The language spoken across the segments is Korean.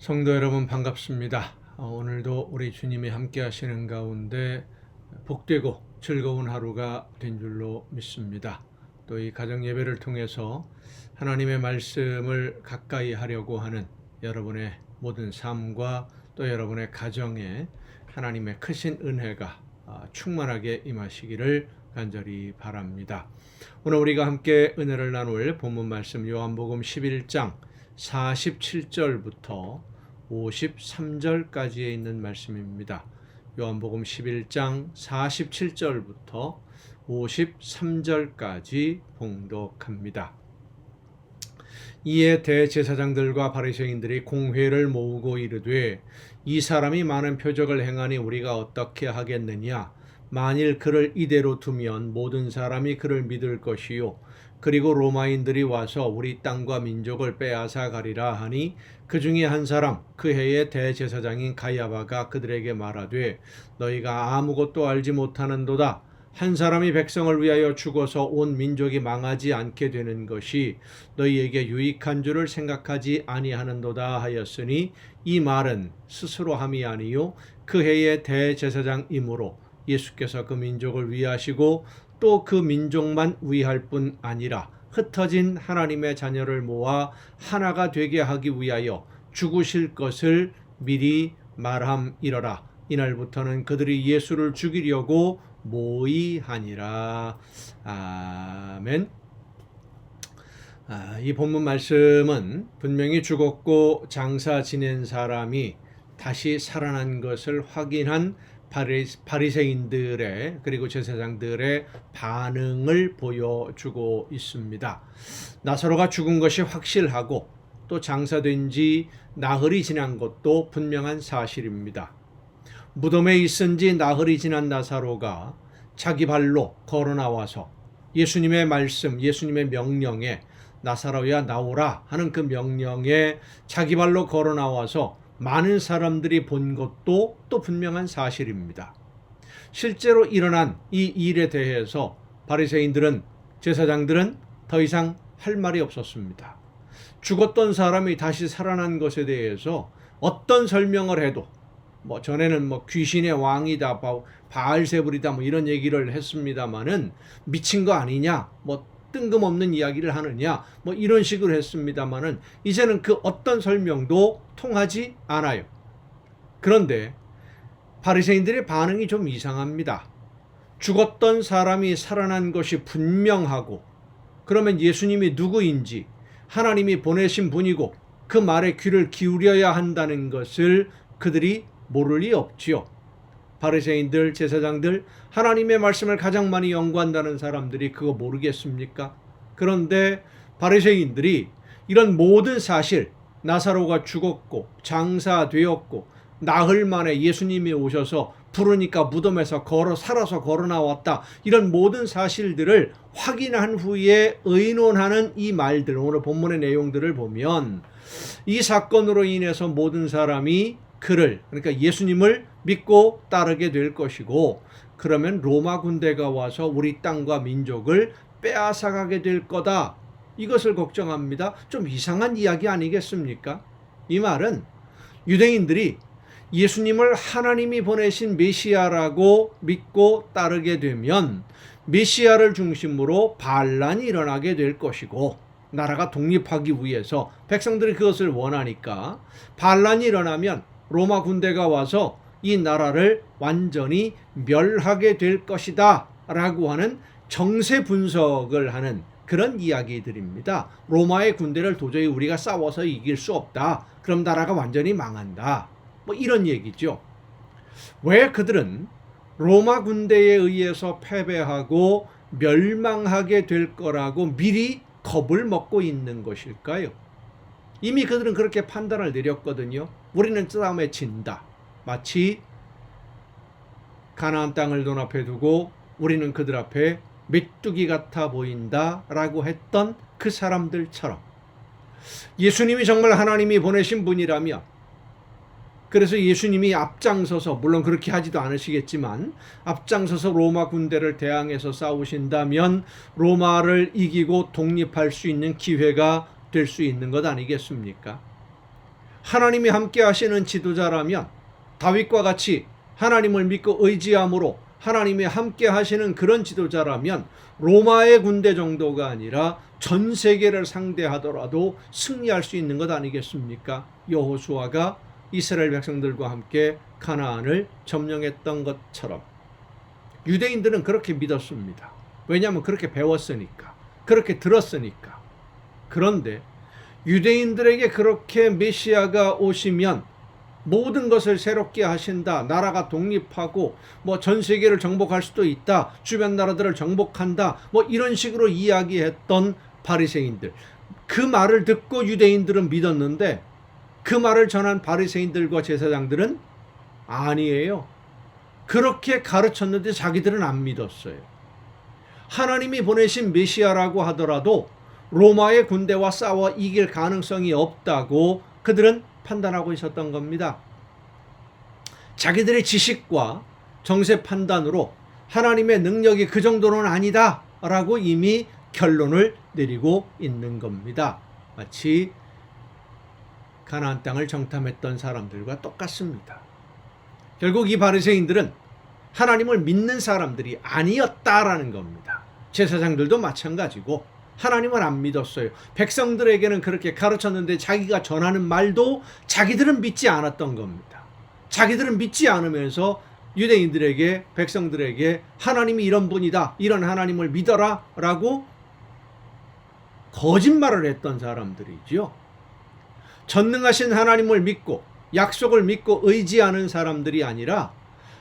성도 여러분 반갑습니다. 오늘도 우리 주님이 함께 하시는 가운데 복되고 즐거운 하루가 된 줄로 믿습니다. 또 이 가정 예배를 통해서 하나님의 말씀을 가까이 하려고 하는 여러분의 모든 삶과 또 여러분의 가정에 하나님의 크신 은혜가 충만하게 임하시기를 간절히 바랍니다. 오늘 우리가 함께 은혜를 나눌 본문 말씀 요한복음 11장 47절부터 53절까지에 있는 말씀입니다. 요한복음 11장 47절부터 53절까지 봉독합니다. 이에 대제사장들과 바리새인들이 공회를 모으고 이르되 이 사람이 많은 표적을 행하니 우리가 어떻게 하겠느냐? 만일 그를 이대로 두면 모든 사람이 그를 믿을 것이요 그리고 로마인들이 와서 우리 땅과 민족을 빼앗아 가리라 하니 그 중에 한 사람 그 해의 대제사장인 가야바가 그들에게 말하되 너희가 아무것도 알지 못하는도다. 한 사람이 백성을 위하여 죽어서 온 민족이 망하지 않게 되는 것이 너희에게 유익한 줄을 생각하지 아니하는도다 하였으니 이 말은 스스로 함이 아니요 그 해의 대제사장이므로 예수께서 그 민족을 위하시고 또 그 민족만 위할 뿐 아니라 흩어진 하나님의 자녀를 모아 하나가 되게 하기 위하여 죽으실 것을 미리 말함이러라. 이날부터는 그들이 예수를 죽이려고 모의하니라. 아멘. 이 본문 말씀은 분명히 죽었고 장사 지낸 사람이 다시 살아난 것을 확인한 바리새인들의 그리고 제사장들의 반응을 보여주고 있습니다. 나사로가 죽은 것이 확실하고 또 장사된 지 나흘이 지난 것도 분명한 사실입니다. 무덤에 있은 지 나흘이 지난 나사로가 자기 발로 걸어 나와서 예수님의 말씀, 예수님의 명령에 나사로야 나오라 하는 그 명령에 자기 발로 걸어 나와서 많은 사람들이 본 것도 또 분명한 사실입니다. 실제로 일어난 이 일에 대해서 바리새인들은 제사장들은 더 이상 할 말이 없었습니다. 죽었던 사람이 다시 살아난 것에 대해서 어떤 설명을 해도 전에는 귀신의 왕이다, 바알세불이다 이런 얘기를 했습니다마는 미친 거 아니냐, 뜬금없는 이야기를 하느냐, 이런 식으로 했습니다마는 이제는 그 어떤 설명도 통하지 않아요. 그런데 바리새인들의 반응이 좀 이상합니다. 죽었던 사람이 살아난 것이 분명하고 그러면 예수님이 누구인지 하나님이 보내신 분이고 그 말에 귀를 기울여야 한다는 것을 그들이 모를 리 없지요. 바리새인들, 제사장들, 하나님의 말씀을 가장 많이 연구한다는 사람들이 그거 모르겠습니까? 그런데 바리새인들이 이런 모든 사실, 나사로가 죽었고 장사되었고 나흘 만에 예수님이 오셔서 부르니까 무덤에서 살아서 걸어 나왔다, 이런 모든 사실들을 확인한 후에 의논하는 이 말들, 오늘 본문의 내용들을 보면 이 사건으로 인해서 모든 사람이 그러니까 예수님을 믿고 따르게 될 것이고, 그러면 로마 군대가 와서 우리 땅과 민족을 빼앗아가게 될 거다, 이것을 걱정합니다. 좀 이상한 이야기 아니겠습니까? 이 말은 유대인들이 예수님을 하나님이 보내신 메시아라고 믿고 따르게 되면 메시아를 중심으로 반란이 일어나게 될 것이고, 나라가 독립하기 위해서 백성들이 그것을 원하니까 반란이 일어나면 로마 군대가 와서 이 나라를 완전히 멸하게 될 것이다 라고 하는 정세 분석을 하는 그런 이야기들입니다. 로마의 군대를 도저히 우리가 싸워서 이길 수 없다, 그럼 나라가 완전히 망한다, 이런 얘기죠. 왜 그들은 로마 군대에 의해서 패배하고 멸망하게 될 거라고 미리 겁을 먹고 있는 것일까요? 이미 그들은 그렇게 판단을 내렸거든요. 우리는 싸움에 진다. 마치 가나안 땅을 눈앞에 두고 우리는 그들 앞에 메뚜기 같아 보인다 라고 했던 그 사람들처럼, 예수님이 정말 하나님이 보내신 분이라면, 그래서 예수님이 앞장서서, 물론 그렇게 하지도 않으시겠지만 앞장서서 로마 군대를 대항해서 싸우신다면 로마를 이기고 독립할 수 있는 기회가 될 수 있는 것 아니겠습니까? 하나님이 함께 하시는 지도자라면 다윗과 같이 하나님을 믿고 의지함으로 하나님이 함께 하시는 그런 지도자라면 로마의 군대 정도가 아니라 전 세계를 상대하더라도 승리할 수 있는 것 아니겠습니까? 여호수아가 이스라엘 백성들과 함께 가나안을 점령했던 것처럼 유대인들은 그렇게 믿었습니다. 왜냐하면 그렇게 배웠으니까, 그렇게 들었으니까. 그런데 유대인들에게 그렇게 메시아가 오시면 모든 것을 새롭게 하신다, 나라가 독립하고 뭐 전 세계를 정복할 수도 있다, 주변 나라들을 정복한다, 뭐 이런 식으로 이야기했던 바리새인들, 그 말을 듣고 유대인들은 믿었는데 그 말을 전한 바리새인들과 제사장들은 아니에요. 그렇게 가르쳤는데 자기들은 안 믿었어요. 하나님이 보내신 메시아라고 하더라도 로마의 군대와 싸워 이길 가능성이 없다고 그들은 판단하고 있었던 겁니다. 자기들의 지식과 정세 판단으로 하나님의 능력이 그 정도는 아니다 라고 이미 결론을 내리고 있는 겁니다. 마치 가나안 땅을 정탐했던 사람들과 똑같습니다. 결국 이 바리새인들은 하나님을 믿는 사람들이 아니었다라는 겁니다. 제사장들도 마찬가지고 하나님을 안 믿었어요. 백성들에게는 그렇게 가르쳤는데 자기가 전하는 말도 자기들은 믿지 않았던 겁니다. 자기들은 믿지 않으면서 유대인들에게, 백성들에게 하나님이 이런 분이다, 이런 하나님을 믿어라 라고 거짓말을 했던 사람들이지요. 전능하신 하나님을 믿고 약속을 믿고 의지하는 사람들이 아니라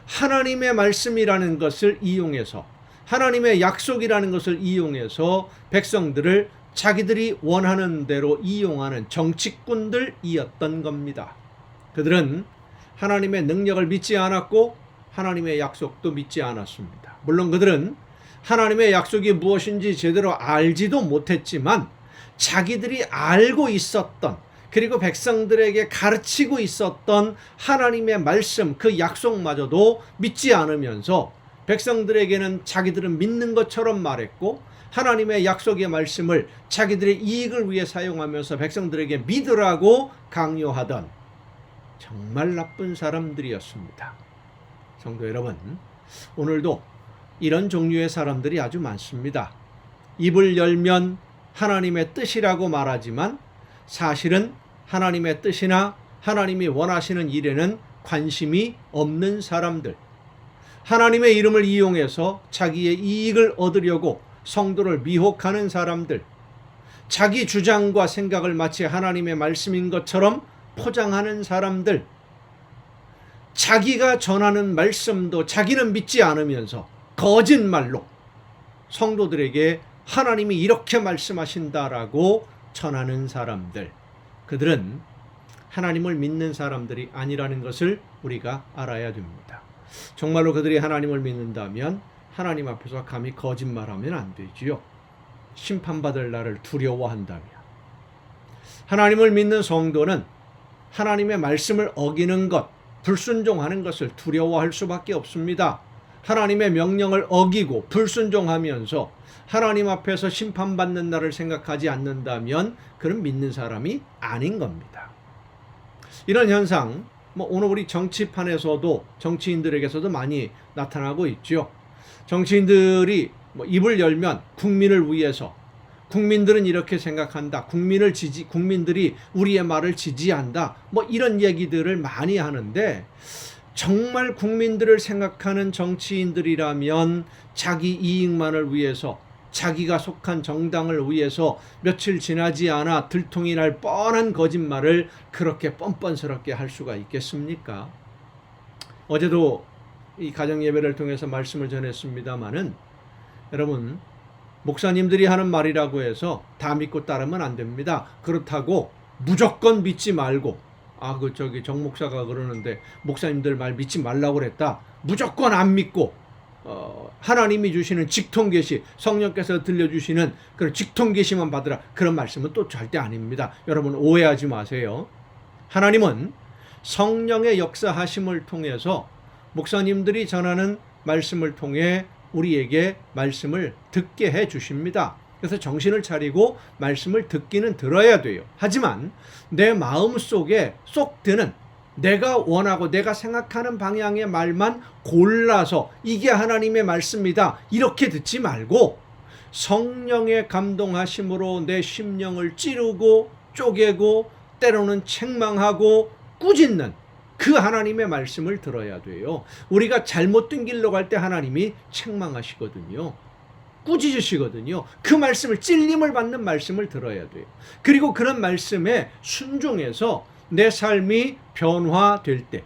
하나님의 말씀이라는 것을 이용해서, 하나님의 약속이라는 것을 이용해서 백성들을 자기들이 원하는 대로 이용하는 정치꾼들이었던 겁니다. 그들은 하나님의 능력을 믿지 않았고 하나님의 약속도 믿지 않았습니다. 물론 그들은 하나님의 약속이 무엇인지 제대로 알지도 못했지만 자기들이 알고 있었던, 그리고 백성들에게 가르치고 있었던 하나님의 말씀, 그 약속마저도 믿지 않으면서 백성들에게는 자기들은 믿는 것처럼 말했고 하나님의 약속의 말씀을 자기들의 이익을 위해 사용하면서 백성들에게 믿으라고 강요하던 정말 나쁜 사람들이었습니다. 성도 여러분, 오늘도 이런 종류의 사람들이 아주 많습니다. 입을 열면 하나님의 뜻이라고 말하지만 사실은 하나님의 뜻이나 하나님이 원하시는 일에는 관심이 없는 사람들, 하나님의 이름을 이용해서 자기의 이익을 얻으려고 성도를 미혹하는 사람들, 자기 주장과 생각을 마치 하나님의 말씀인 것처럼 포장하는 사람들, 자기가 전하는 말씀도 자기는 믿지 않으면서 거짓말로 성도들에게 하나님이 이렇게 말씀하신다라고 전하는 사람들, 그들은 하나님을 믿는 사람들이 아니라는 것을 우리가 알아야 됩니다. 정말로 그들이 하나님을 믿는다면 하나님 앞에서 감히 거짓말하면 안 되지요. 심판받을 날을 두려워한다면. 하나님을 믿는 성도는 하나님의 말씀을 어기는 것, 불순종하는 것을 두려워할 수밖에 없습니다. 하나님의 명령을 어기고 불순종하면서 하나님 앞에서 심판받는 날을 생각하지 않는다면 그는 믿는 사람이 아닌 겁니다. 이런 현상, 오늘 우리 정치판에서도, 정치인들에게서도 많이 나타나고 있죠. 정치인들이 입을 열면 국민을 위해서, 국민들은 이렇게 생각한다, 국민들이 우리의 말을 지지한다, 이런 얘기들을 많이 하는데, 정말 국민들을 생각하는 정치인들이라면 자기 이익만을 위해서, 자기가 속한 정당을 위해서 며칠 지나지 않아 들통이 날 뻔한 거짓말을 그렇게 뻔뻔스럽게 할 수가 있겠습니까? 어제도 이 가정예배를 통해서 말씀을 전했습니다마는, 여러분, 목사님들이 하는 말이라고 해서 다 믿고 따르면 안 됩니다. 그렇다고 무조건 믿지 말고, 정 목사가 그러는데 목사님들 말 믿지 말라고 그랬다, 무조건 안 믿고 하나님이 주시는 직통계시, 성령께서 들려주시는 그런 직통계시만 받으라, 그런 말씀은 또 절대 아닙니다. 여러분 오해하지 마세요. 하나님은 성령의 역사하심을 통해서 목사님들이 전하는 말씀을 통해 우리에게 말씀을 듣게 해 주십니다. 그래서 정신을 차리고 말씀을 듣기는 들어야 돼요. 하지만 내 마음속에 쏙 드는 내가 원하고 내가 생각하는 방향의 말만 골라서 이게 하나님의 말씀이다 이렇게 듣지 말고 성령의 감동하심으로 내 심령을 찌르고 쪼개고 때로는 책망하고 꾸짖는 그 하나님의 말씀을 들어야 돼요. 우리가 잘못된 길로 갈 때 하나님이 책망하시거든요. 꾸짖으시거든요. 그 말씀을 찔림을 받는 말씀을 들어야 돼요. 그리고 그런 말씀에 순종해서 내 삶이 변화될 때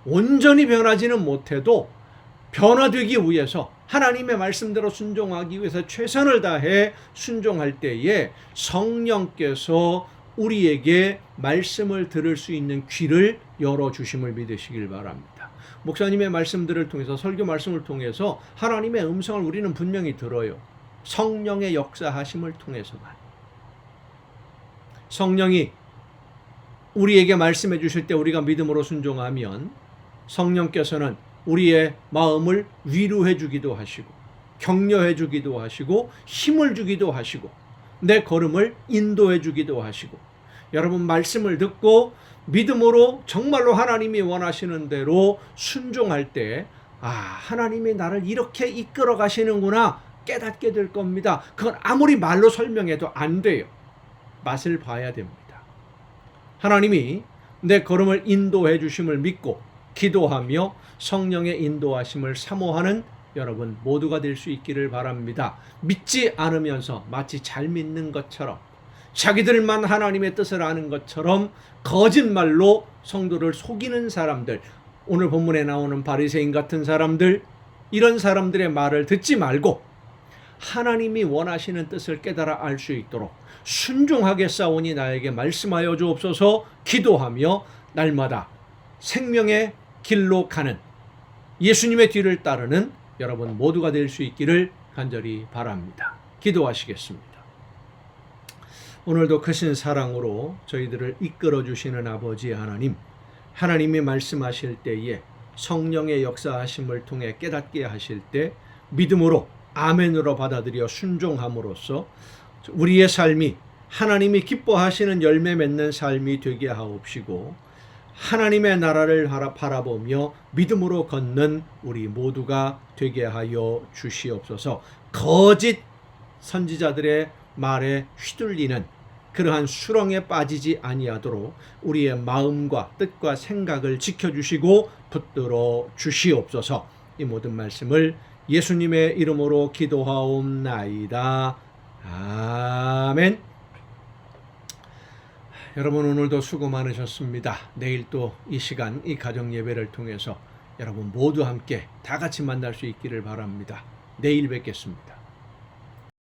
온전히 변하지는 못해도 변화되기 위해서 하나님의 말씀대로 순종하기 위해서 최선을 다해 순종할 때에 성령께서 우리에게 말씀을 들을 수 있는 귀를 열어주심을 믿으시길 바랍니다. 목사님의 말씀들을 통해서 설교 말씀을 통해서 하나님의 음성을 우리는 분명히 들어요. 성령의 역사하심을 통해서만. 성령이 우리에게 말씀해 주실 때 우리가 믿음으로 순종하면 성령께서는 우리의 마음을 위로해 주기도 하시고 격려해 주기도 하시고 힘을 주기도 하시고 내 걸음을 인도해 주기도 하시고 여러분 말씀을 듣고 믿음으로 정말로 하나님이 원하시는 대로 순종할 때 하나님이 나를 이렇게 이끌어 가시는구나 깨닫게 될 겁니다. 그건 아무리 말로 설명해도 안 돼요. 맛을 봐야 됩니다. 하나님이 내 걸음을 인도해 주심을 믿고 기도하며 성령의 인도하심을 사모하는 여러분 모두가 될 수 있기를 바랍니다. 믿지 않으면서 마치 잘 믿는 것처럼 자기들만 하나님의 뜻을 아는 것처럼 거짓말로 성도를 속이는 사람들, 오늘 본문에 나오는 바리새인 같은 사람들, 이런 사람들의 말을 듣지 말고 하나님이 원하시는 뜻을 깨달아 알 수 있도록 순종하게 싸우니 나에게 말씀하여 주옵소서 기도하며 날마다 생명의 길로 가는 예수님의 뒤를 따르는 여러분 모두가 될 수 있기를 간절히 바랍니다. 기도하시겠습니다. 오늘도 크신 사랑으로 저희들을 이끌어 주시는 아버지 하나님, 하나님이 말씀하실 때에 성령의 역사하심을 통해 깨닫게 하실 때 믿음으로 아멘으로 받아들여 순종함으로써 우리의 삶이 하나님이 기뻐하시는 열매 맺는 삶이 되게 하옵시고 하나님의 나라를 바라보며 믿음으로 걷는 우리 모두가 되게 하여 주시옵소서. 거짓 선지자들의 말에 휘둘리는 그러한 수렁에 빠지지 아니하도록 우리의 마음과 뜻과 생각을 지켜주시고 붙들어 주시옵소서. 이 모든 말씀을 예수님의 이름으로 기도하옵나이다. 아멘. 여러분 오늘도 수고 많으셨습니다. 내일 또 이 시간 이 가정 예배를 통해서 여러분 모두 함께 다 같이 만날 수 있기를 바랍니다. 내일 뵙겠습니다.